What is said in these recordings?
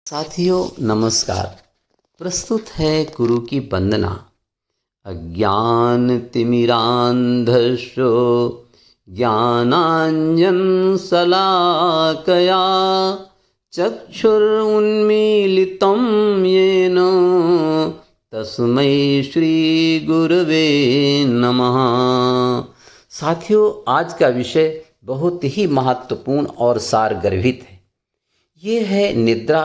साथियों नमस्कार। प्रस्तुत है गुरु की वंदना। अज्ञान तिमिरांधस्यो ज्ञानांजन शलाकया चक्षुरुन्मीलितं येन तस्मै श्री गुरवे नमः। साथियों, आज का विषय बहुत ही महत्वपूर्ण और सारगर्भित है। ये है निद्रा।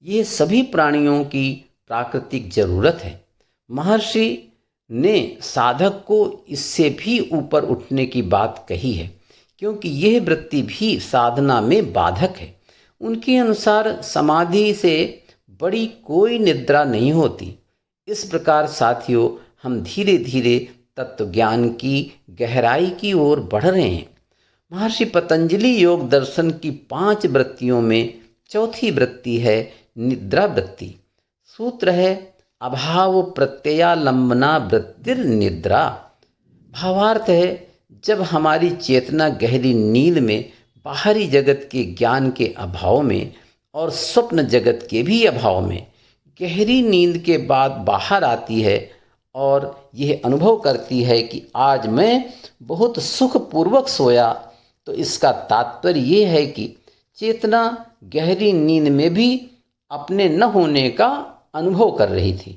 ये सभी प्राणियों की प्राकृतिक जरूरत है। महर्षि ने साधक को इससे भी ऊपर उठने की बात कही है, क्योंकि यह वृत्ति भी साधना में बाधक है। उनके अनुसार समाधि से बड़ी कोई निद्रा नहीं होती। इस प्रकार साथियों, हम धीरे धीरे तत्व ज्ञान की गहराई की ओर बढ़ रहे हैं। महर्षि पतंजलि योग दर्शन की 5 वृत्तियों में चौथी वृत्ति है निद्रा वृत्ति। सूत्र है अभाव प्रत्ययालंबना वृत्तिर्निद्रा। भावार्थ है, जब हमारी चेतना गहरी नींद में, बाहरी जगत के ज्ञान के अभाव में और स्वप्न जगत के भी अभाव में गहरी नींद के बाद बाहर आती है और यह अनुभव करती है कि आज मैं बहुत सुखपूर्वक सोया, तो इसका तात्पर्य ये है कि चेतना गहरी नींद में भी अपने न होने का अनुभव कर रही थी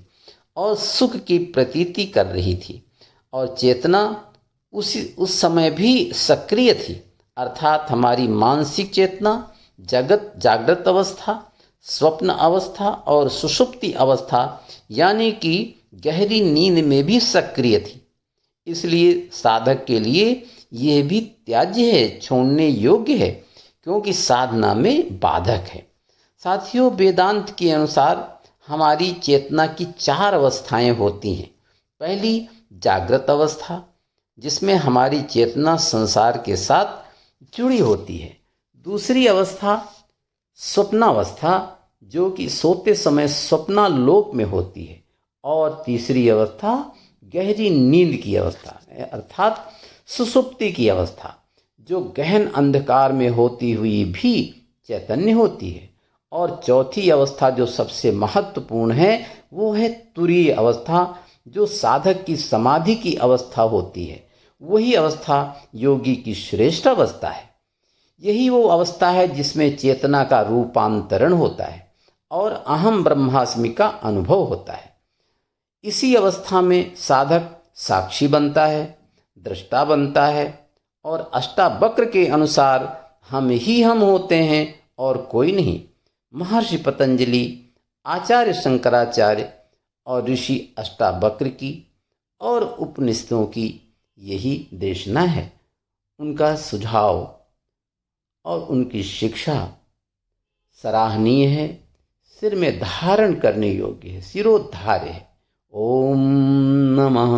और सुख की प्रतीति कर रही थी, और चेतना उस समय भी सक्रिय थी। अर्थात हमारी मानसिक चेतना जागृत अवस्था, स्वप्न अवस्था और सुषुप्ति अवस्था यानी कि गहरी नींद में भी सक्रिय थी। इसलिए साधक के लिए यह भी त्याज्य है, छोड़ने योग्य है, क्योंकि साधना में बाधक है। साथियों, वेदांत के अनुसार हमारी चेतना की 4 अवस्थाएं होती हैं। पहली जागृत अवस्था, जिसमें हमारी चेतना संसार के साथ जुड़ी होती है। दूसरी अवस्था स्वप्नावस्था, जो कि सोते समय स्वप्नालोक में होती है। और तीसरी अवस्था गहरी नींद की अवस्था है, अर्थात सुषुप्ति की अवस्था, जो गहन अंधकार में होती हुई भी चैतन्य होती है। और चौथी अवस्था जो सबसे महत्वपूर्ण है, वो है तुरीय अवस्था, जो साधक की समाधि की अवस्था होती है। वही अवस्था योगी की श्रेष्ठ अवस्था है। यही वो अवस्था है जिसमें चेतना का रूपांतरण होता है और अहम ब्रह्मास्मि का अनुभव होता है। इसी अवस्था में साधक साक्षी बनता है, दृष्टा बनता है, और अष्टावक्र के अनुसार हम ही हम होते हैं और कोई नहीं। महर्षि पतंजलि, आचार्य शंकराचार्य और ऋषि अष्टावक्र की और उपनिषदों की यही देशना है। उनका सुझाव और उनकी शिक्षा सराहनीय है, सिर में धारण करने योग्य है, सिरोधार्य है। ओम नमः